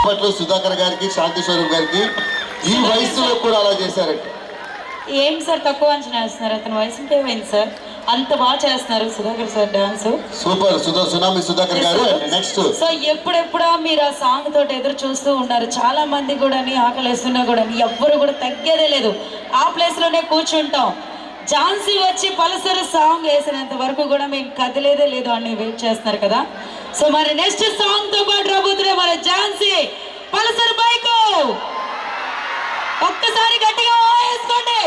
అప్పట్లో సుధాకర్ గారికి శాంతి స్వరూప్ గారికి ఈ వయసులో కూడా అలా చేశారంట. ఏంటి సార్ తక్కువ అంచనా వేస్తున్నారు? అతని వయసు ఏమైంది సార్? అంత బాగా చేస్తున్నారు Sudhakar sir dance. Super. Tsunami Sudhakar గారు. నెక్స్ట్ సో ఎప్పుడెప్పుడా మీరు ఆ సాంగ్ తోటి ఎదురు చూస్తూ ఉన్నారు. చాలా మంది కూడా ఆకలిస్తున్నా కూడా ఎవ్వరు కూడా తగ్గేదే లేదు. ఆ ప్లేస్ లోనే కూర్చుంటాం. ఝాన్సీ వచ్చి పల్సర్ సాంగ్ వేసినంత వరకు కూడా మేము కదిలేదే లేదు అని వెయిట్ చేస్తున్నారు కదా. సో మరి నెక్స్ట్ సాంగ్ తో పాటు రాబోతున్నా మన ఝాన్సీ పల్సర్ బైక్. ఒక్కసారి గట్టిగా వేసుకోండి.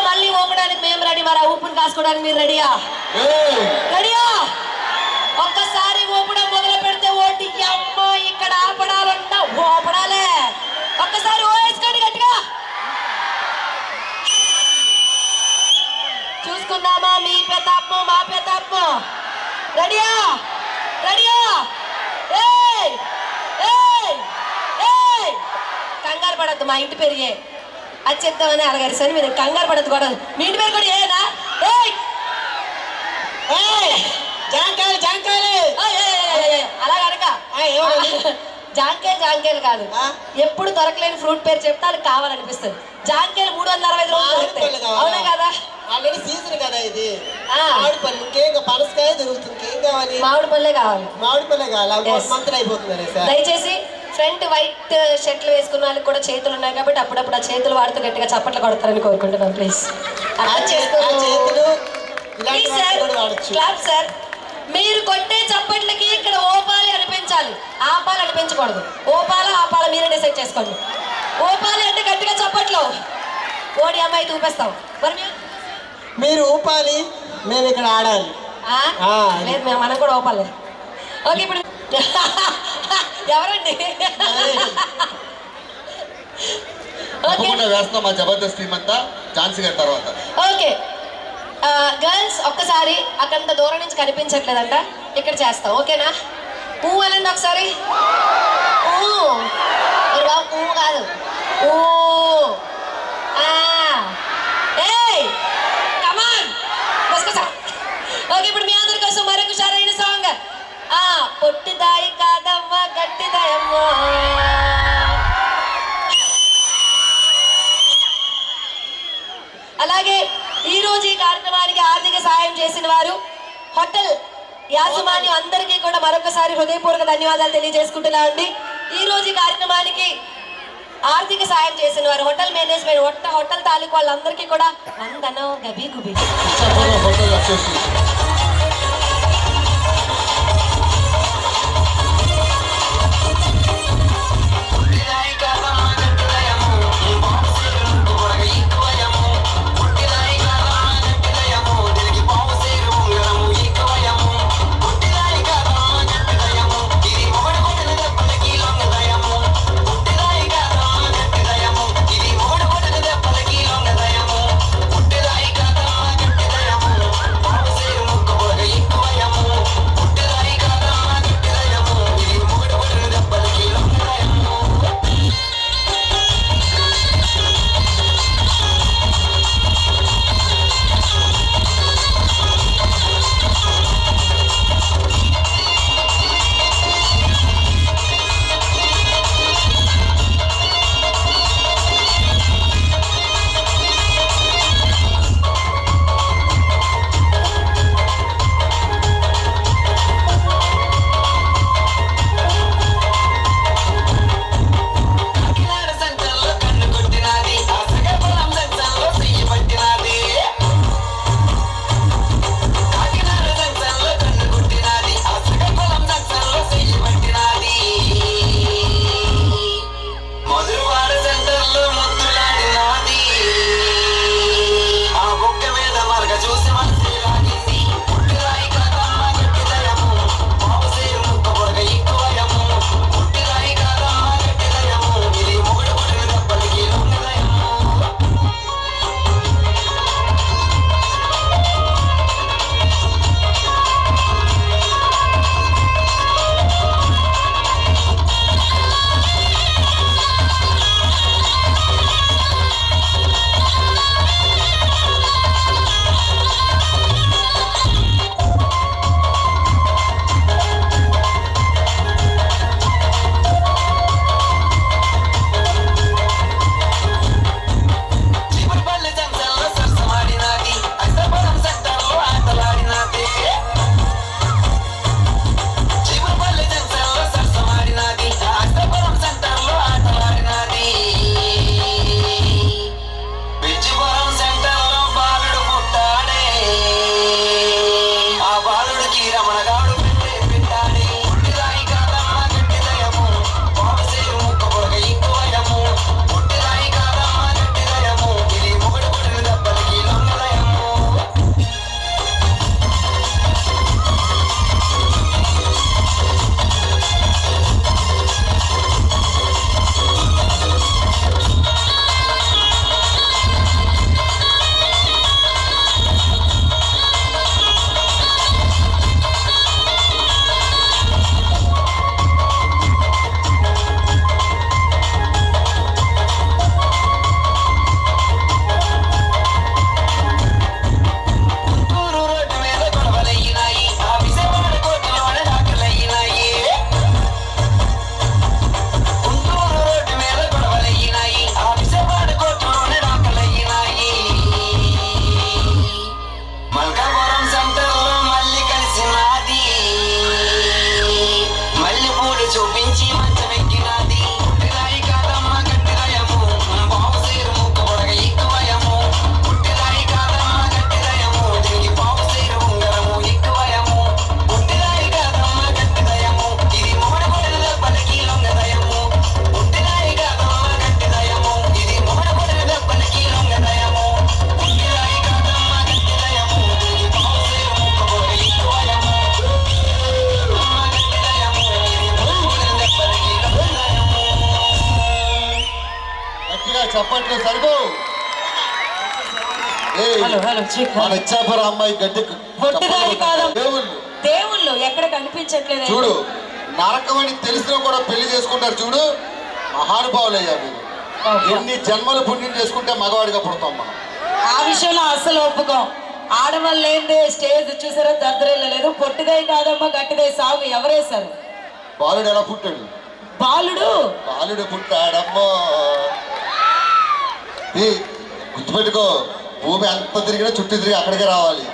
మళ్ళీ ఊపడానికి మేము రెడీ. మరి ఊపిరి కాసుకోవడానికి మీరు రెడీయా? రెడీయా? ఒక్కసారి ఊపడం మొదలు పెడితే ఓటికి అమ్మ ఇక్కడ ఆపడాలంట. ఓపడాలే. ఒక్కసారి ఓవేసుకోండి గట్టిగా. చూసుకుందామా మీ పెద్దమ్మ మా పెద్దమ్మ? రెడీయా? రెడీయా? కంగారు పడద్దు. మా ఇంటి పేరుగే అది చెప్తామని అలాగారు సరే. మీరు కంగారు పడద్దు కూడా. మీ ఇంటి పేరు కూడా ఏనా? జాంకాయలు జాంకాయలు అలాగనక జాంకాయలు కాదు. ఆ? ఎప్పుడు దొరకలేని ఫ్రూట్ పేరు చెప్తే అది కావాలనిపిస్తుంది. జాంకాయలు 360 రోజులు దొరుకుతాయి. అవునా కదా? ఆల్రెడీ సీజన్ కదా ఇది. ఆ. మామిడి పళ్ళు ఇంకేం పనసకాయ దొరుకుతుంది, ఇంకేం కావాలి? మామిడి పళ్ళే కావాలి. మామిడి పళ్ళే కావాలి. Yes. మంత్రి అయిపోతుంది సార్. దయచేసి ఫ్రంట్ వైట్ షర్ట్లు వేసుకున్న వాళ్ళకి కూడా చేతులు ఉన్నాయి కాబట్టి అప్పుడప్పుడు ఆ చేతులు వాడుతూ గట్టిగా చప్పట్లు కొడతారని కోరుకుంటున్నాను. ప్లీజ్ ఆ చేతులు ఇలాంటి వాటికి కూడా వాడచ్చు. Clap sir. మీరు కొట్టే చప్పట్లకి ఇక్కడ ఓపాలి అనిపించాలి, ఆపాలి అనిపించకూడదు. ఓపాల ఆపాల మీరే డిసైడ్ చేసుకోండి. ఓపాలి అంటే గట్టిగా చప్పట్లు, ఓడి అమ్మాయి చూపిస్తాం. మరి మీరు ఊపాలి, మేము ఇక్కడ ఆడాలి. ఆ. లేదు మనం కూడా ఓపాలి. ఓకే ఇప్పుడు ఎవరండి? తప్పకుండా వేస్తాం మా జబర్దస్త్ టీం అంతా ఝాన్సీ గారి తర్వాత. ఓకే గర్ల్స్ ఒక్కసారి అక్కడంత దూరం నుంచి కనిపించట్లేదంట, ఇక్కడ చేస్తాం. ఓకేనా? ఊ అనండి ఒకసారి. ఊ మరి బాబు ఊ కాదు, ఊ. ఏయ్ కమాన్. ఓకే ఇప్పుడు మీ అందరి కోసం మరొకసారి అయిన సాంగ్. పొట్టిదాయి కాదమ్మ గట్టిదాయమ్మ. అలాగే ఈ రోజు ఈ కార్యక్రమానికి ఆర్థిక సాయం చేసిన వారు హోటల్ యాజమాన్యం అందరికీ కూడా మరొకసారి హృదయపూర్వక ధన్యవాదాలు తెలియజేసుకుంటున్నా అండి. ఈ రోజు ఈ కార్యక్రమానికి ఆర్థిక సాయం చేసిన వారు హోటల్ మేనేజ్మెంట్ హోటల్ తాలూకు వాళ్ళందరికీ కూడా వందనం గబీ గుబీ. హోటల్ అసోసియేషన్ చప్పట్లు సరిపో. Hello hello check. మన ఇచ్చాపురం అమ్మాయి గట్టి పొట్టిదారి కాదమ్మ. దేవుళ్ళు దేవుళ్ళు ఎక్కడ కనిపించట్లేదు. చూడు, నరకమని తెలిసినా కూడా పెళ్లి చేసుకుంటారు. చూడు, మహానుభావులయ్యా మీరు. ఎన్ని జన్మలు పుణ్యం చేసుకుంటే మగవాడిగా పుడతాం మనం. ఆ విషయంలో అస్సలు ఒప్పుకోం. ఆడవాళ్ళు లేదే స్టేజ్ చూసారా, దద్దరెళ్ళలేదు. పొట్టిదై కాదమ్మా గట్టిదై సాగు ఎవరేశారు? బాలుడు ఎలా పుట్టాడు? బాలుడు పుట్టాడమ్మో. గుర్తుపెట్టుకో, భూమి అంత తిరిగినా చుట్టూ తిరిగి అక్కడికే రావాలి.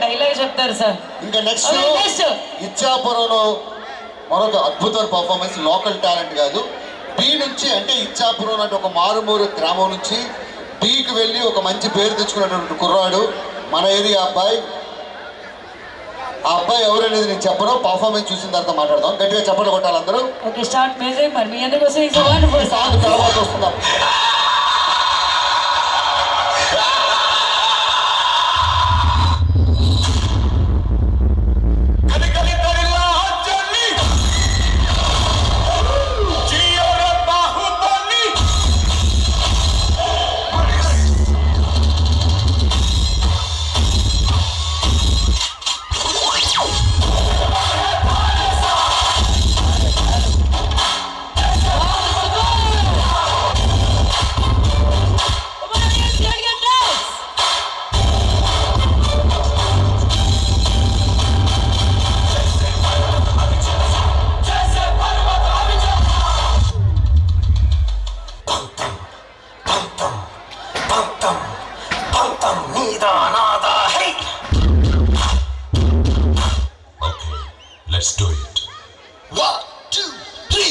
డైలాగ్ చెప్తారు సార్. ఇంకా నెక్స్ట్ ఇచ్చాపురంలో మరొక అద్భుతమైన పర్ఫార్మెన్స్. లోకల్ టాలెంట్ కాదు, డి నుంచి, అంటే ఇచ్చాపురం అంటే ఒక మారుమూరు గ్రామం నుంచి డీకి వెళ్ళి ఒక మంచి పేరు తెచ్చుకున్నటువంటి కుర్రాడు మన ఏరియా అబ్బాయి. ఆ అబ్బాయి ఎవరనేది నేను చెప్పను, పర్ఫార్మెన్స్ చూసిన తర్వాత మాట్లాడదాం. గట్టిగా చెప్పలు కొట్టాలి అందరూ. Okay, start music. మరి మీ ఎందుకోసం ఈ సాంగ్ తర్వాత వస్తుందా? Let's do it. 1, 2, 3.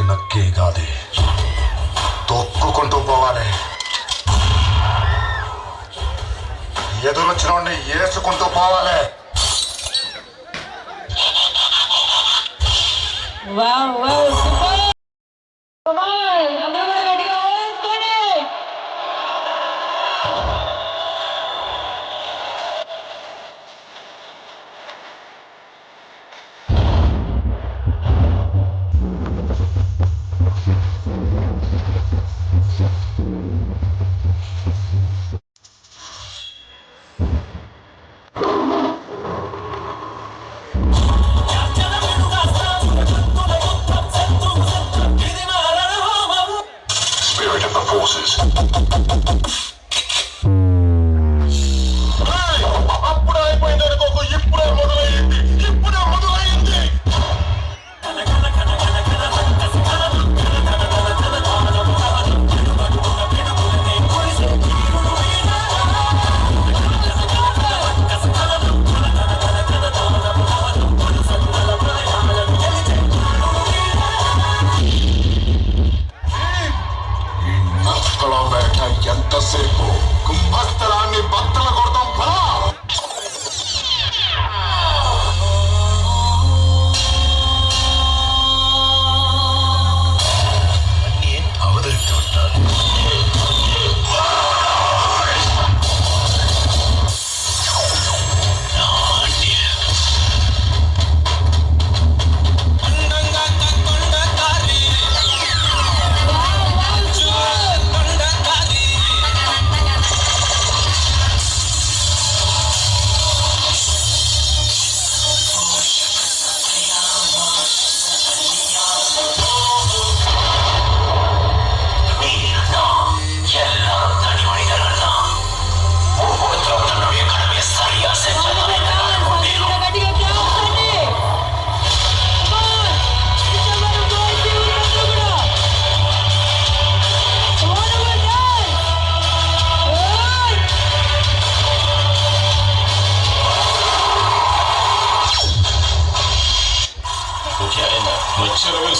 నక్కి కాదే, తొక్కుకుంటూ పోవాలి. ఎదురొచ్చిన వాడిని ఏసుకుంటూ పోవాలి. Wow wow super. కమాన్, అందరూ రెడీగా వేసుకోండి. ఇది నా రణహోమ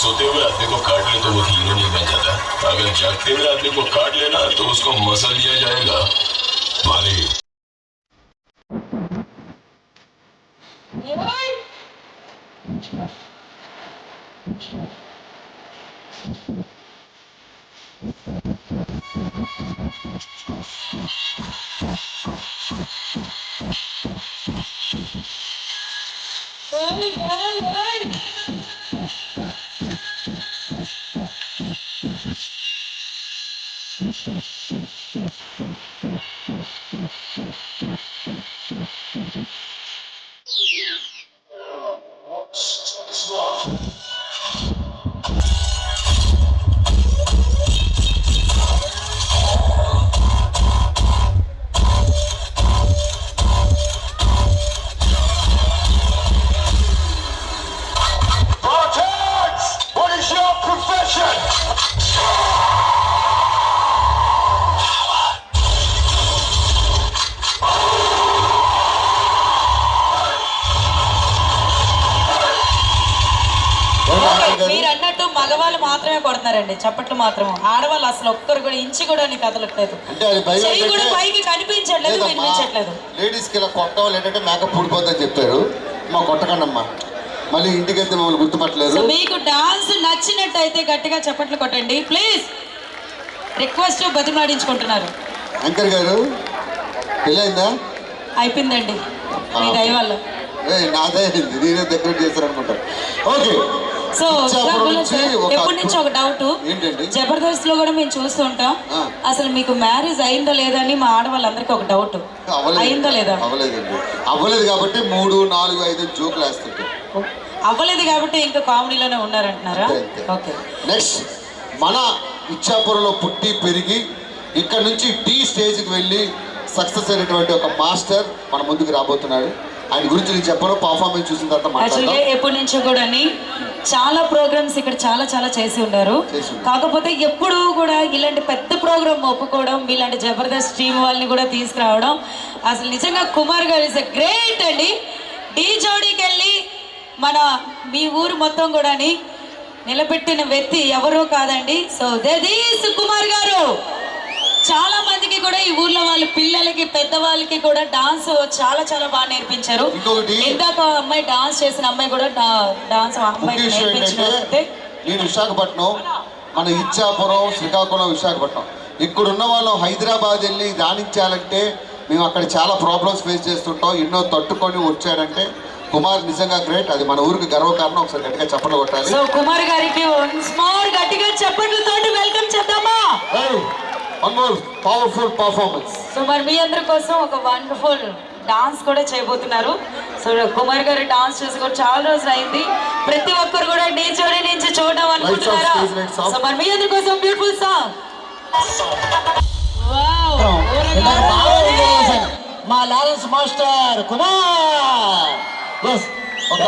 सोते हुए आदमी को काट ले तो वो हीरो नहीं बन जाता। अगर जागते हुए आदमी को काट लेना तो उसको मसा लिया जाएगा। माली What is your profession? మీరు అన్నట్టు మగవాళ్ళు మాత్రమే కొడుతున్నారండి, చప్పట్లు మాత్రం. ఆడవాళ్ళు అసలు ఒక్కరు కూడా ఇంచి కూడా కదలట్లేదు, అంటే అది భయం చెయ్యి కూడా ఏంటంటే- పైకి కనిపించట్లేదు, వినిపించట్లేదు. లేడీస్ కి ఇలా కొట్టడం వల్ల ఏంటంటే మేకప్ ఊడిపోద్దని చెప్పారు. మా కొట్టకండమ్మా, మళ్ళీ ఇంటికి వెళ్తే మమ్మల్ని గుర్తుపట్టలేదు. సో మీకు డాన్స్ నచ్చినట్టయితే గట్టిగా చప్పట్లు కొట్టండి ప్లీజ్. రిక్వెస్ట్ బతిమలాడించుకుంటున్నారు. యాంకర్ గారు పెళ్ళైందా? అయిపోయిందండి మీ దయ వల్ల. నాదే నేనే దగ్గర చేశారు అనుకుంటా. ఓకే, సో ఇచ్చాపురం నుంచి ఒక ఎప్పటి నుంచి ఒక డౌట్, ఏంటండి? జబర్దస్త్ లో కూడా మేము చూస్తుంటాం, ఆ. అసలు మీకు మ్యారేజ్ అయిందో లేదా అని మా ఆడవాళ్ళందరికీ ఒక డౌట్. అయిందో లేదా? అవ్వలేదండి. అవ్వలేదు కాబట్టి 3, 4, 5 జోకులు వేస్తుంటాం. అవ్వలేదు కాబట్టి ఇంకా కామెడీలోనే ఉన్నారంటున్నారా? అంతే. ఓకే, నెక్స్ట్ మన ఇచ్చాపురంలో పుట్టి పెరిగి ఇక్కడ నుంచి డి స్టేజ్కి వెళ్ళి సక్సెస్ అయినటువంటి ఒక మాస్టర్ మన ముందుకు రాబోతున్నాడు. ఆయన గురించి నేను చెప్పను, పర్ఫార్మెన్స్ చూసిన తర్వాత యాక్చువల్గా మాట్లాడతాం. ఎప్పటి నుంచో కూడా చాలా ప్రోగ్రామ్స్ ఇక్కడ చాలా చేసి ఉన్నారు. కాకపోతే ఎప్పుడు కూడా ఇలాంటి పెద్ద ప్రోగ్రామ్ ఒప్పుకోవడం, ఇలాంటి జబర్దస్త్ టీం వాళ్ళని కూడా తీసుకురావడం, అసలు నిజంగా కుమార్ గారు ఇస్ ఎ గ్రేట్ అండి. ఢీ జోడీకి వెళ్ళి మన మీ ఊరు మొత్తం కూడా నిలబెట్టిన వ్యక్తి ఎవరో కాదండి. సో జగదీష్ కుమార్ గారు చాలా మందికి కూడా ఈ ఊర్లో వాళ్ళ పిల్లలకి పెద్దవాళ్ళకి కూడా డాన్స్ చాలా బాగా నేర్పించారు. ఇంకొకటి, ఇందాక అమ్మాయి డాన్స్ చేసిన అమ్మాయి కూడా డాన్స్ అమ్మాయి ముఖ్య విషయం ఏంటంటే నేర్పించినట్టే. నేను విశాఖపట్నం, మన ఇచ్చాపురం, శ్రీకాకుళం, విశాఖపట్నం ఇక్కడున్న వాళ్ళం హైదరాబాద్ వెళ్ళి రాణించాలంటే మేము అక్కడ చాలా ప్రాబ్లమ్స్ ఫేస్ చేస్తుంటాం. ఎన్నో తట్టుకొని వచ్చాడంటే కుమార్ నిజంగా గ్రేట్. అది మన ఊరికి గర్వకారణం. ఒకసారి గట్టిగా చప్పట్లు కొట్టాలి. సో కుమార్ గారికి గట్టిగా చప్పట్లతో వెల్కమ్ చేద్దామా? One more powerful performance. So మరి మీ అందరి కోసం ఒక వండర్ఫుల్ డాన్స్ కూడా చేయబోతున్నారు. సో కుమార్ గారి డాన్స్ చూసి కూడా చాలా రోజులు అయింది. ప్రతి ఒక్కరు కూడా ఢీ జోడీ నుంచి చూడడం అనుకుంటున్నారా? సో మరి మీ అందరి కోసం బ్యూటిఫుల్ సాంగ్. మా లారెన్స్ మాస్టర్ కుమార్. ఒక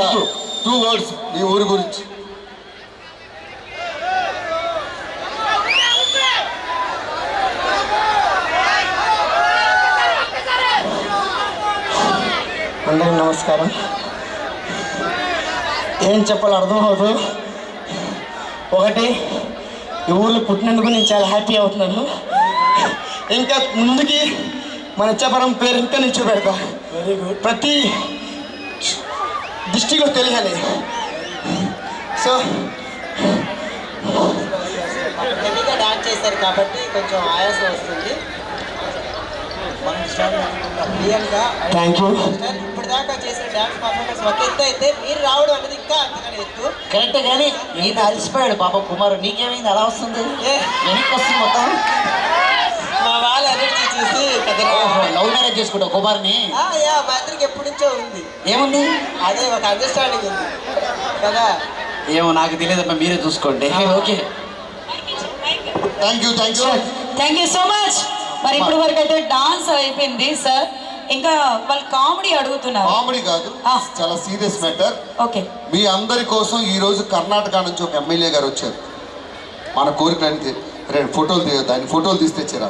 2 words నీ ఊరి గురించి. అందరికీ నమస్కారం. ఏం చెప్పాలో అర్థం అవ్వదు. ఒకటి, ఈ ఊళ్ళో పుట్టినందుకు నేను చాలా హ్యాపీ అవుతున్నాను. ఇంకా ముందుకి మన ఇచ్చాపురం పేరు ఇంకా నుంచి పెడతా. ప్రతి డిస్ట్రిక్ట్లో తెలియాలి. సో హెవీగా డాన్స్ చేశారు కాబట్టి కొంచెం ఆయాసం వస్తుంది. Thank you. ఇప్పుడు దాకా చేసిన డాన్స్ పర్ఫార్మెన్స్ ఒక ఎత్తు అయితే మీరు రావడం అనేది ఇంకా అంతగానే ఎత్తు. కరెక్టే, కానీ ఈయన అలసిపోయాడు పాప కుమారు. నీకేమైంది అలా వస్తుంది? వెనక్కి వస్తుంది మొత్తం. మా వాళ్ళ ఎనర్జీ చూసి లవ్ మ్యారేజ్ చేసుకుంటావు కుమార్ని? మా ఇద్దరికి ఎప్పటి నుంచో ఉంది. ఏముంది? అదే ఒక అండర్స్టాండింగ్ ఉంది కదా. ఏమో నాకు తెలియదమ్మా, మీరే చూసుకోండి. Okay, thank you so much. మరి ఇప్పుడు వరకు అయితే డాన్స్ అయిపోయింది సార్, ఇంకా వాళ్ళు కామెడీ అడుగుతున్నారు. కామెడీ కాదు, చాలా సీరియస్ మ్యాటర్. ఓకే, మీ అందరి కోసం ఈ రోజు కర్ణాటక నుంచి ఒక ఎమ్మెల్యే గారు వచ్చారు. మన కోరికలన్నీ ఫోటోలు తీయొద్దు, ఆయన ఫోటోలు తీస్తే ఇచ్చారా?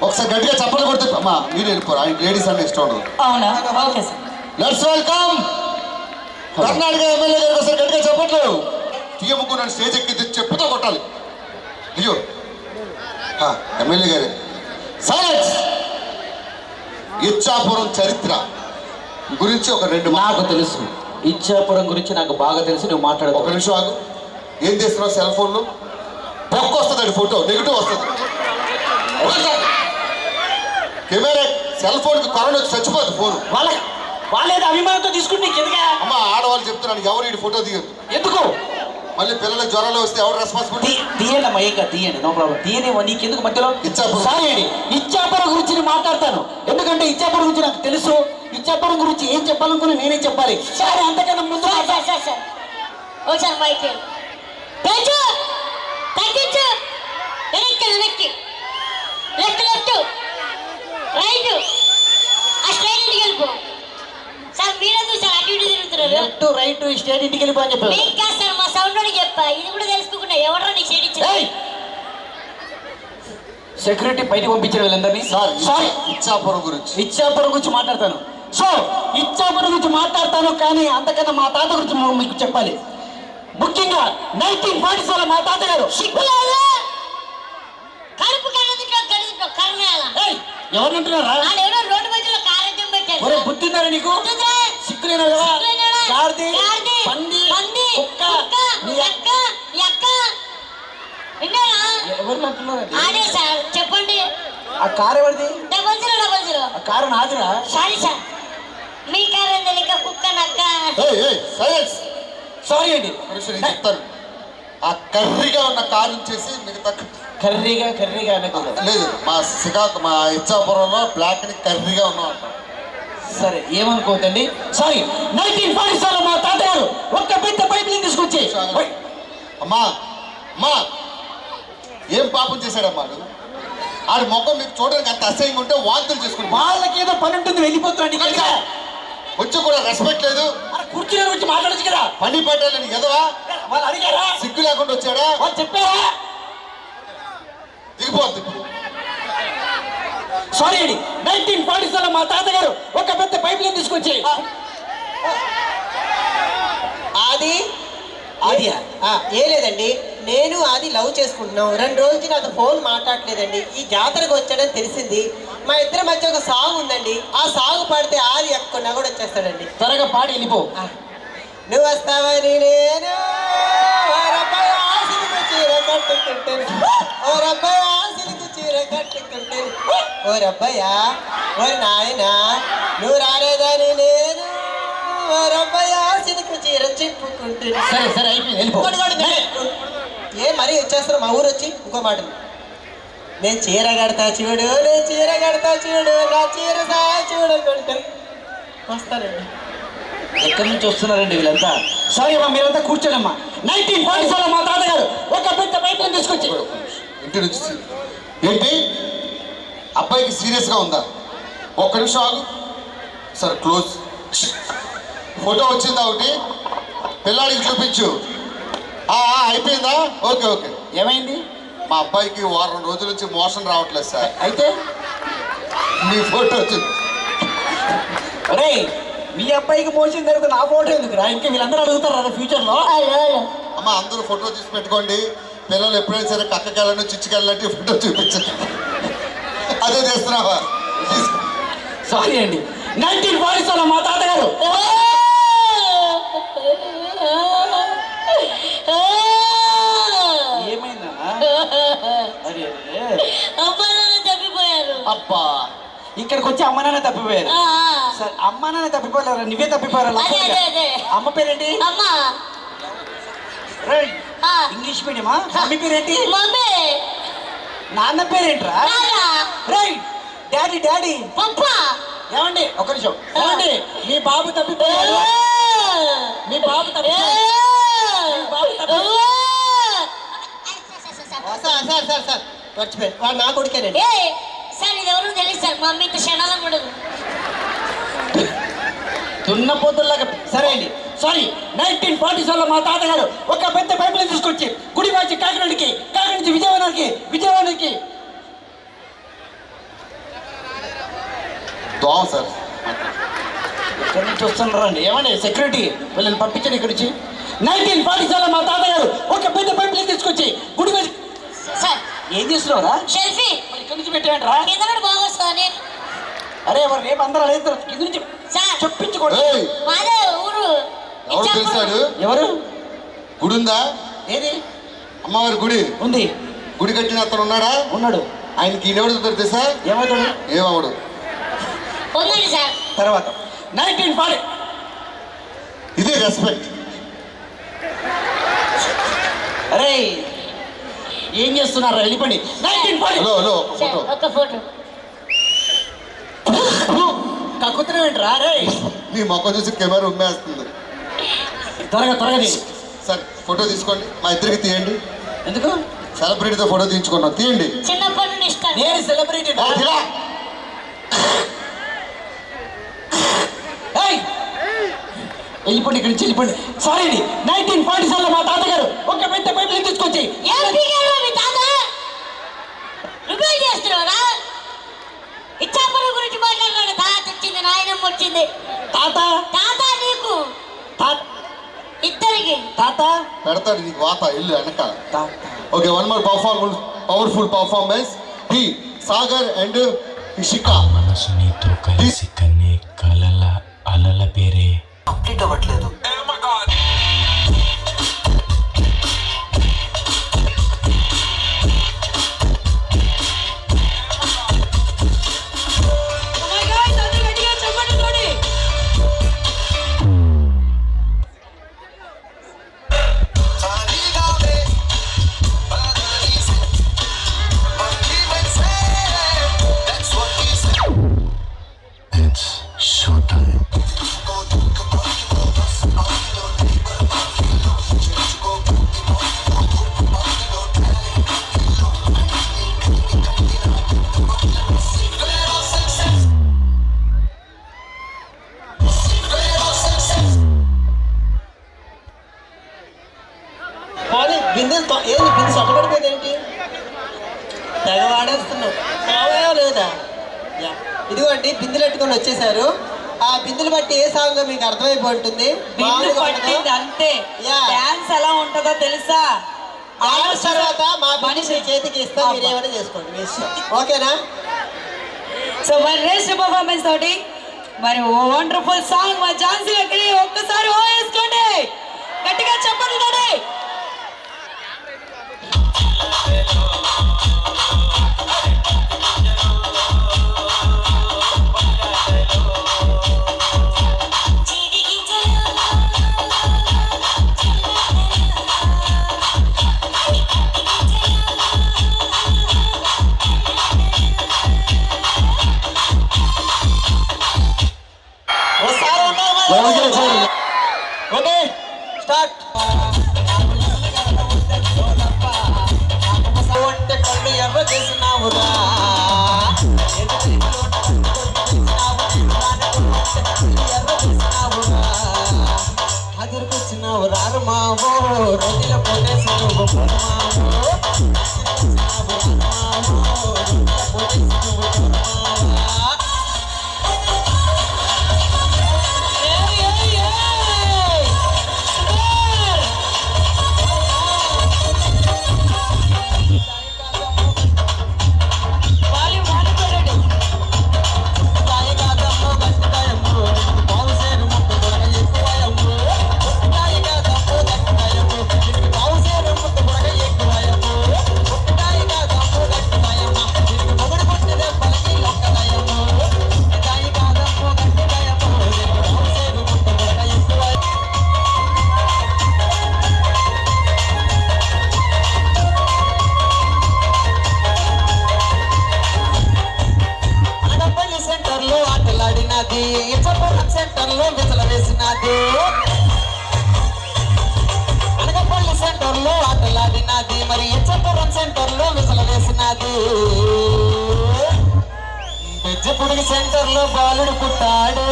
ఒకసారి గట్టిగా చప్పట్లు కొడితే అమ్మా మీరు వెళ్ళిపోరు. ఆయన లేడీస్ అంటే ఇష్టం ఉండదు. అవునా? Okay sir. Let's welcome Karnataka MLA గారికి ఒకసారి గట్టిగా చప్పట్లు. టీఎంకు నన్ను స్టేజ్ ఎక్కింది చెప్పుతో కొట్టాలి. అయ్యో ఎమ్మెల్యే గారు సైలెన్స్. ఇచ్చాపురం చరిత్ర గురించి ఒక 2 నాకు తెలుసు, ఇచ్చాపురం గురించి నాకు బాగా తెలుసు. నువ్వు మాట్లాడు. ఒక నిమిషం ఆగు. ఏం చేస్తున్నావు? సెల్ ఫోన్లో బొక్క వస్తుంది, ఫోటో నెగిటివ్ వస్తుంది. కెమెరా సెల్ ఫోన్కి కరోనా వచ్చి చచ్చిపోద్ది ఫోన్. వాళ్ళేదో అభిమానంతో తీసుకుంటే అమ్మ ఆడవాళ్ళు చెప్తున్నాను, ఎవరు ఈ ఫోటో తీయద్దు. ఎందుకు? మళ్ళీ పిల్లలకు జ్వరాలు వస్తే ఎవరు రెస్పాన్సిబిలిటీ? తీయండి అమ్మా, ఏం తీయండి, నో ప్రాబ్లం. తీయనేమో, నీకెందుకు మధ్యలో? ఇచ్చాపురం. సారీ అండి, ఇచ్చాపురం గురించి నేను మాట్లాడతాను. ఎందుకంటే ఇచ్చాపురం గురించి నాకు తెలుసు. ఇచ్చాపురం గురించి ఏం చెప్పాలనుకున్నా నేనే చెప్పాలి. సరే, అంతకన్నా ముందు ఒకసారి మైక్ తగ్గించు, వెనక్కి లెఫ్ట్ రైట్, ఆ స్ట్రైట్ ఇంటికి వెళ్ళిపో. సార్ మీరెందుకు సార్ అటు ఇటు తిరుగుతున్నారు? లెఫ్ట్ రైట్ స్ట్రైట్ ఇంటికి వెళ్ళిపో అని చెప్పారు. మీకు కాదు సార్, మా సౌండ్ అని చెప్పా. ఇది కూడా తెలుసుకోకుండా ఎవడో నీకు షేడ్ ఇచ్చింది? సెక్యూరిటీ బయటకు పంపించారు వీళ్ళందరినీ. సారీ, ఇచ్చాపురం గురించి మాట్లాడతాను. సో ఇచ్చాపురం గురించి మాట్లాడతాను, కానీ అంతకన్నా మా తాత గురించి మీకు చెప్పాలి. ముఖ్యంగా 1947 మా తాతగారు. కడుపు ఎవరినంటున్నారా? రోడ్డు మధ్యలో కారణం పెట్టారు. ఒరే బుద్ధిందారా నీకు? సిక్కులేనా? గాడిద, పంది, కుక్క, నీ అక్క. అదే సార్ చెప్పండి. ఆ కారు ఎవరిది? 0000. ఆ కారు నాదిరా. సారీ సార్, మీ కారు తెలియక కుక్క నక్క. సారీ అండి, చెప్తాను. ఆ కర్రీగా ఉన్న కారు చేసి మిగతా కర్రీగా లేదు. మా ఇచ్చాపురంలో బ్లాక్ ని కర్రీగా ఉన్నాం అంటాం. సరే, ఏమనుకోవద్దండి. సారీ, 1947 మా తాతగారు ఒక్క పెద్ద పైప్ లైన్ తీసుకొచ్చి. అమ్మా ఏం పాపం చేశాడమ్మా? ఆడి ముఖం మీకు చూడడానికి అంత అసహ్యంగా ఉంటే వాంతులు చేసుకుంటా. వాళ్ళకి ఏదో పని ఉంటుంది, వెళ్ళిపోతున్నాండి. వచ్చి కూడా రెస్పెక్ట్ లేదు. కూర్చుని వచ్చి మాట్లాడచ్చు కదా. పని పట్టాలని ఎదవా? వాళ్ళు అడిగారా? సిగ్గు లేకుండా వచ్చాడా? వాళ్ళు చెప్పారా? దిగిపోద్ది. సారీ అండి, 1947 మా తాతగారు ఒక పెద్ద పైప్ లైన్ తీసుకొచ్చి. అది ఏ లేదండి, నేను అది లవ్ చేసుకుంటున్నాం. 2 రోజులకి నాతో ఫోన్ మాట్లాడలేదండి. ఈ జాతరకు వచ్చాడని తెలిసింది. మా ఇద్దరి మధ్య ఒక సాంగ్ ఉందండి. ఆ సాంగ్ పాడితే ఆది ఎక్కువ కూడా వచ్చేస్తాడండి. త్వరగా పాడి వెళ్ళిపో. నువ్వు వస్తావని నేను చీర కట్టుకుంటాను, ఓ రబ్బయ్య సిలుకు చీర కట్టుకుంటాను, ఓ రబ్బయ్య ఓ నాయన నువ్వు రాలేదని నేను ఓ రబ్బయ్య సిలుకు చీర చెప్పుకుంటాను. సరే అయిపోయింది, వెళ్ళిపో. ఏ మరీ వచ్చేస్తారు మా ఊరు వచ్చి. ఇంకో మాట, నేను చీర కడతా చూడు, నేను చీర కడతా చూడు, నా చీర సాయ చూడకుంటాను. వస్తానండి. ఎక్కడి నుంచి వస్తున్నారండి వీళ్ళంతా? సారీ అమ్మా, మీరంతా కూర్చోడమ్మా. 1947 మా తాతగారు ఒక పెద్ద పైప్ లైన్ తీసుకొచ్చి. ఇంటి నుంచి ఏంటి అబ్బాయికి సీరియస్గా ఉందా? ఒక్క నిమిషం ఆగు సార్. క్లోజ్ ఫోటో వచ్చిందా? ఒకటి పిల్లాడికి చూపించు. అయిపోయిందా? ఓకే. ఏమైంది? మా అబ్బాయికి 1 వారం రోజుల నుంచి మోషన్ రావట్లేదు సార్. అయితే మీ ఫోటో వచ్చింది. అరే, మీ అబ్బాయికి మోషన్ జరుగుతుంది, నా ఫోటో ఎందుకురా? ఇంకా వీళ్ళందరూ అడుగుతారు ఫ్యూచర్లో. అమ్మ అందరూ ఫోటో తీసి పెట్టుకోండి. పిల్లలు ఎప్పుడైనా సరే కక్కకెళ్ళను చిచ్చుకెళ్ళంటే ఫోటో చూపించండి. అదే చేస్తున్నావా? సారీ అండి, 1947 మా తాతగారు. ఏమైందా? తప్పిపోయారు. అబ్బా, ఇక్కడికి వచ్చి అమ్మ నాన్న తప్పిపోయారు. సరే, అమ్మ నాన్న తప్పిపోయారు, నువ్వే తప్పిపోయారు. అమ్మ పేరేంటి? ఇంగ్లీష్ మీడియమా? మమ్మీ పేరేంటి? నాన్న పేరేంట్రా? రైట్. డాడీ. ఏమండి ఒక నిమిషం. ఏమండి, మీ బాబు తప్పిపోయాడు. సార్ మర్చిపోయి వాడు నా కొడుకేనండి. సార్ ఇది ఎవరు తెలియదు సార్, మా అమ్మ ఇంత క్షణాలను కూడా దున్నపోతుల్లాగా. సరే అండి, సారీ. 1947 మా తాతగారు ఒక పెద్ద పైప్ లైన్ తీసుకొచ్చి గుడి వచ్చి కాకినాడకి, కాకినాడ నుంచి విజయవాడకి. దోమ సార్ ఎక్కడి నుంచి వస్తున్నారండి? ఏమండి సెక్యూరిటీ వీళ్ళని పంపించండి ఇక్కడి నుంచి. 1947 మా తాతగారు ఒక పెద్ద పైపులు తీసుకొచ్చి గుడి మీద సార్ ఏం చేస్తున్నావురా? షెల్ఫీ మరి ఇక్కడి నుంచి పెట్టామంటారా? కింద బాగొస్తుందని అరే మరి రేపు అందరూ అడుగుతారు కింద నుంచి సార్ చెప్పించుకోండి. ఏయ్, మాదే ఊరు ఎవరు తెలిసాడు? ఎవరు? గుడి ఉందా? ఏది అమ్మవారి గుడి ఉంది? గుడి కట్టిన అతను ఉన్నాడా? ఉన్నాడు. ఆయనకి ఈయనెవడు తెలుసా? ఏమవుతాడు? ఏమవుడు? ఉందండి సార్. తర్వాత 1940 ఇది రెస్పెక్ట్. అరే ఏం చేస్తున్నారు? వెళ్ళిపోండి. 1940 హలో హలో ఒక సార్ ఫోటో. ఒక ఫోటో. కక్కుతున్నావు ఏంట్రా? రే నీ మొక్క చూసి కెమెరా ఉమ్మేస్తుంది. త్వరగా త్వరగా తీ. సార్ ఫోటో తీసుకోండి, మా ఇద్దరికి తీయండి. ఎందుకు? సెలబ్రిటీతో ఫోటో తీయించుకున్నాం, తీయండి. చిన్నప్పటి నుండి ఇష్టం. నేను సెలబ్రిటీ. ఆ, తీరా. వెళ్ళిపోండి, ఇక్కడి నుంచి వెళ్ళిపోండి. సారీ అండి. 1947 మా తాతగారు ఒక పెద్ద పైపులు తీసుకొచ్చి ఏం పీకారు మీ తాత? రిపేర్ చేస్తున్నారా? ఇచ్చాపురం గురించి మాట్లాడుతున్నాడు. తాత వచ్చింది, నాయనమ్మ వచ్చింది. తాత తాత నీకు తాత ఇద్దరికి తాత పెడతాడు నీకు వాత ఇల్లు వెనకాల. తాత. Okay, one more powerful performance. D Sagar and Ishika. మనసు నీతో కలిసి కనే కలల అలల పేరే కంప్లీట్ అవ్వట్లేదు. It's show time. కానీ బిందెలు ఏంది బిందె సొట్టబడిపోయింది ఏంటి? తెగ వాడేస్తున్నావు. కావాలా లేదా? యా. ఇదిగోండి బిందెలు పెట్టుకొని వచ్చేసారు. ఆ బిందెలు బట్టి ఏ సాంగ్ మీకు అర్థమైపోయి ఉంటుంది. బిందు మామూలుగా పట్టింది ఉండదు. అంతే. యా. డాన్స్ ఎలా ఉంటుందో తెలుసా? డాన్స్ తర్వాత మా మనిషి మనిషి చేతికి ఇస్తా, మీరు ఏమైనా చేసుకోండి మీ ఇష్టం. ఓకేనా? సో మరి నెక్స్ట్ పర్ఫార్మెన్స్ తోటి మరి వండర్ఫుల్ సాంగ్ మా ఝాన్సీ అక్కడి ఒక్కసారి ఓ వేసుకోండి, గట్టిగా చెప్పండి తోటి. ఒకసారి ఓకే స్టార్ట్. అంటే కళ్ళు ఎర్ర చేసినావురా, అదిరికొచ్చినావు రారు మావో, రొట్టెల పొట్టేసినావు సెంటర్లో విసల వేసినది, అనగపల్లి సెంటర్లో ఆటలాడినది, మరి ఇచ్చపురం సెంటర్లో విసల వేసినది, బెజ్జపుడికి సెంటర్లో బాలుడు పుట్టాడు,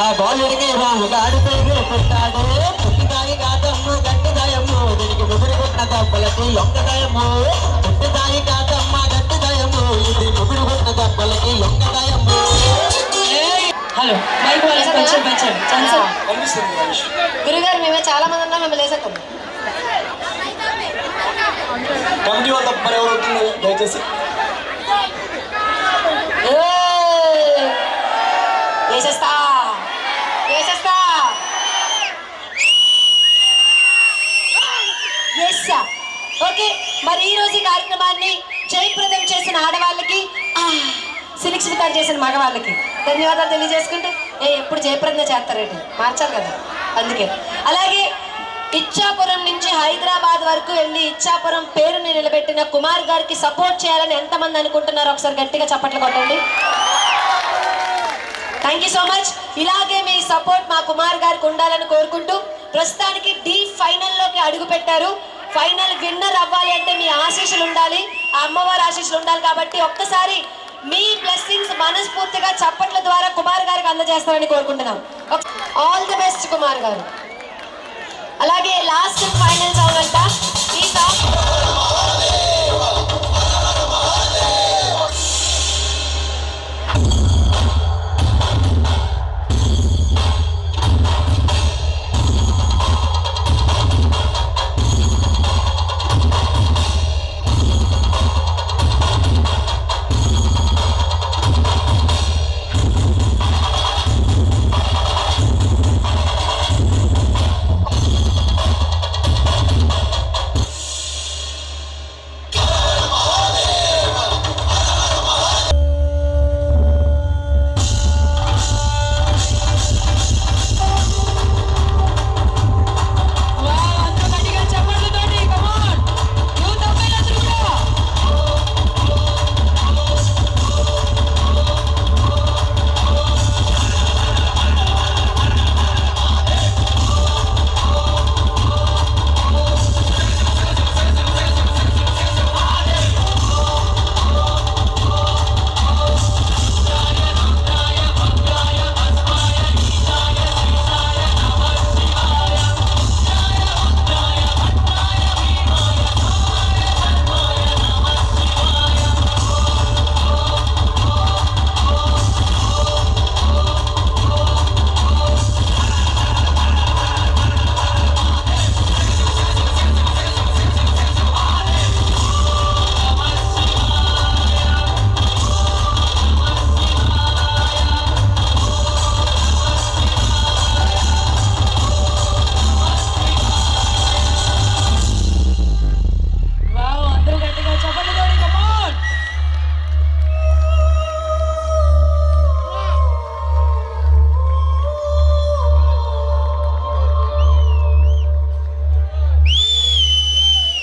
ఆ బాలుడికి రాముగాడు పేరు పుట్టాడు, పుట్టిదాయి కాదమ్ము గట్టిదాయమ్ము, దీనికి ముగురు పుట్టిన దెబ్బలకి లొంగదాయము, పుట్టిదాయి కాదమ్మ గట్టిదాయము, ఇది ముగురు పుట్టిన దెబ్బలకి లొంగదాయము. హలో మైక్ వాళ్ళకి కొంచెం పెంచండి ఛాన్స్. కనిపిస్తుంది రమేష్. గురుగారు మేమే చాలా మంది ఉన్నాం, మిమ్మల్ని వేసేద్దాం. కమిటీ వాళ్ళు తప్ప మరి ఎవరు అవుతుంది దయచేసి. వేసేస్తా వేసేస్తా. ఓకే, మరి ఈ రోజు ఈ కార్యక్రమాన్ని జయప్రదం చేసిన ఆడవాళ్ళకి, సురక్షితం చేసిన మగవాళ్ళకి ధన్యవాదాలు తెలియజేసుకుంటూ, ఎప్పుడు జయప్రదం చేస్తారండి, మార్చాలి కదా అందుకే. అలాగే ఇచ్చాపురం నుంచి హైదరాబాద్ వరకు వెళ్ళి ఇచ్చాపురం పేరుని నిలబెట్టిన కుమార్ గారికి సపోర్ట్ చేయాలని ఎంతమంది అనుకుంటున్నారో ఒకసారి గట్టిగా చప్పట్లు కొట్టండి. Thank you so much. ఇలాగే మీ సపోర్ట్ మా కుమార్ గారికి ఉండాలని కోరుకుంటూ, ప్రస్తుతానికి డి ఫైనల్లోకి అడుగు పెట్టారు. ఫైనల్ విన్నర్ అవ్వాలి అంటే మీ ఆశీస్సులు ఉండాలి, ఆ అమ్మవారి ఆశీస్సులు ఉండాలి. కాబట్టి ఒక్కసారి మీ బ్లెస్సింగ్స్ మనస్ఫూర్తిగా చప్పట్ల ద్వారా కుమార్ గారికి అందజేస్తారని కోరుకుంటున్నాం. ఆల్ ది బెస్ట్ కుమార్ గారు. అలాగే లాస్ట్ ఫైనల్ సాంగ్ అంట. ఈ song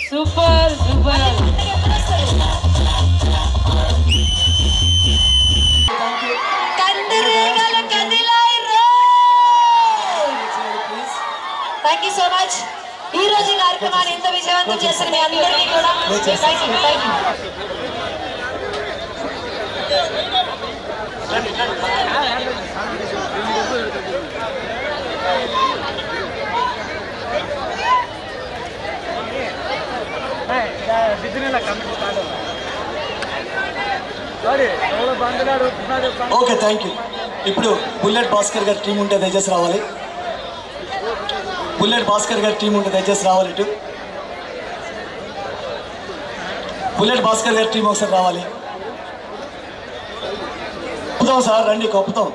super super. Thank you so much. ఈ రోజు ఈ కార్యక్రమాన్ని ఎంత విజయవంతం చేసిన మీ అందరికీ కూడా thank you. Thank you. Okay thank you. ఇప్పుడు బుల్లెట్ భాస్కర్ గారి టీం ఉంటే దయచేసి రావాలి. బుల్లెట్ భాస్కర్ గారి టీం ఉంటే దయచేసి రావాలి. ఇటు బుల్లెట్ భాస్కర్ గారి టీం ఒకసారి రావాలి. కప్పుతాం సార్, రండి కప్పుతాం.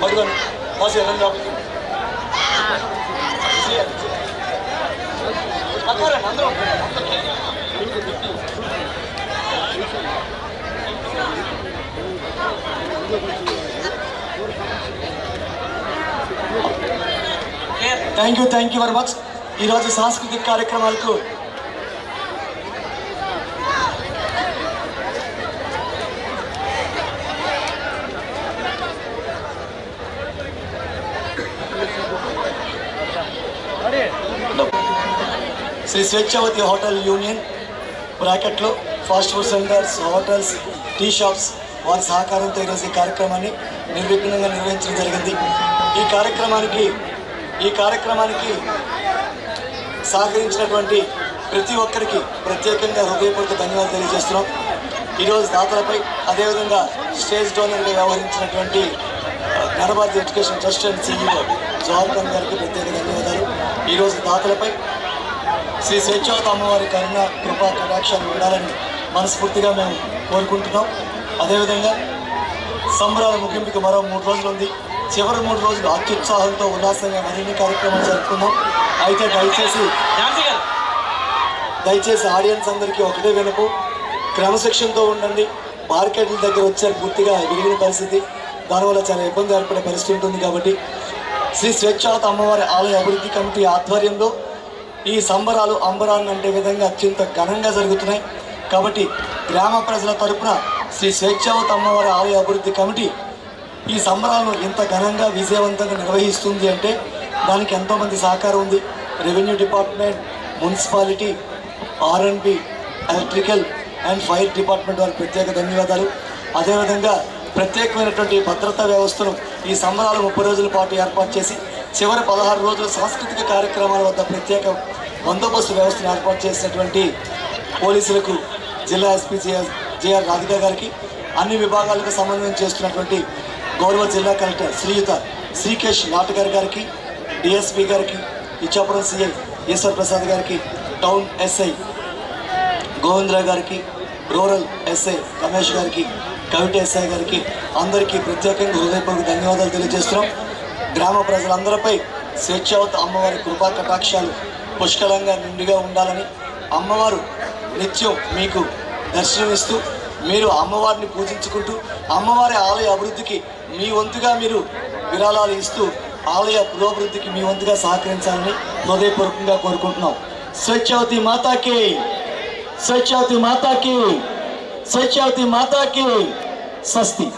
పట్టుకోండి బాస్ రండి. అందరూ థ్యాంక్ యూ వెరీ మచ్. ఈరోజు సాంస్కృతిక కార్యక్రమాలకు శ్రీ స్వేచ్ఛావతి హోటల్ యూనియన్ బ్రాకెట్లో fast food centres, hotels, tea shops వారి సహకారంతో ఈరోజు ఈ కార్యక్రమాన్ని నిర్విఘ్నంగా నిర్వహించడం జరిగింది. ఈ కార్యక్రమానికి సహకరించినటువంటి ప్రతి ఒక్కరికి ప్రత్యేకంగా హృదయపూర్వక ధన్యవాదాలు తెలియజేస్తున్నాం. ఈరోజు దాతలపై, అదేవిధంగా స్టేజ్ డోనర్గా వ్యవహరించినటువంటి Jnanabharati education trust and CEO Jawahar Khan గారికి ప్రత్యేక ధన్యవాదాలు. ఈరోజు దాతలపై శ్రీ స్వేచ్ఛావతి అమ్మవారి కరుణ, కృపా, కటాక్షాలు ఉండాలని మనస్ఫూర్తిగా మేము కోరుకుంటున్నాం. అదేవిధంగా సంబరాల ముగింపుకి మరో 3 రోజులు ఉంది. చివరి 3 రోజులు అత్యుత్సాహంతో ఉల్లాసంగా మరిన్ని కార్యక్రమాలు జరుపుకుందాం. అయితే దయచేసి ఆడియన్స్ అందరికీ ఒకటే వినపు, క్రమశిక్షణతో ఉండండి. మార్కెట్ల దగ్గర వచ్చారు పూర్తిగా విరిగిన పరిస్థితి, దానివల్ల చాలా ఇబ్బంది ఏర్పడే పరిస్థితి ఉంటుంది. కాబట్టి శ్రీ స్వేచ్ఛావతి అమ్మవారి ఆలయ అభివృద్ధి కమిటీ ఆధ్వర్యంలో ఈ సంబరాలు అంబరాన్ని అంటే విధంగా అత్యంత ఘనంగా జరుగుతున్నాయి. కాబట్టి గ్రామ ప్రజల తరపున శ్రీ స్వేచ్ఛావతి అమ్మవారి ఆలయ అభివృద్ధి కమిటీ ఈ సంబరాలను ఇంత ఘనంగా విజయవంతంగా నిర్వహిస్తుంది అంటే దానికి ఎంతోమంది సహకారం ఉంది. Revenue department, municipality, R&B, electrical and fire department వారికి ప్రత్యేక ధన్యవాదాలు. అదేవిధంగా ప్రత్యేకమైనటువంటి భద్రతా వ్యవస్థను ఈ సంబరాలు 30 రోజుల పాటు ఏర్పాటు చేసి చివరి 16 రోజుల సాంస్కృతిక కార్యక్రమాల వద్ద ప్రత్యేక బందోబస్తు వ్యవస్థను ఏర్పాటు చేసినటువంటి పోలీసులకు, జిల్లా ఎస్పీ JR రాధిక గారికి, అన్ని విభాగాలకు సమన్వయం చేస్తున్నటువంటి గౌరవ జిల్లా కలెక్టర్ శ్రీయుత శ్రీకేష్ నాటగారి గారికి, DSP గారికి, ఇచ్చాపురం CI ఈశ్వర్ ప్రసాద్ గారికి, టౌన్ SI గోవిందరావు గారికి, రూరల్ SI రమేష్ గారికి, కవిట SI గారికి అందరికీ ప్రత్యేకంగా హృదయపూర్వక ధన్యవాదాలు తెలియజేస్తున్నాం. గ్రామ ప్రజలందరిపై స్వేచ్ఛావతి అమ్మవారి కృపా కటాక్షాలు పుష్కలంగా నిండుగా ఉండాలని, అమ్మవారు నిత్యం మీకు దర్శనమిస్తూ మీరు అమ్మవారిని పూజించుకుంటూ అమ్మవారి ఆలయ అభివృద్ధికి మీ వంతుగా మీరు విరాళాలు ఇస్తూ ఆలయ పురోభివృద్ధికి మీ వంతుగా సహకరించాలని హృదయపూర్వకంగా కోరుకుంటున్నాం. స్వేచ్ఛావతి మాతాకి, స్వేచ్ఛావతి మాతాకి, స్వేచ్ఛావతి మాతాకి స్వస్తి.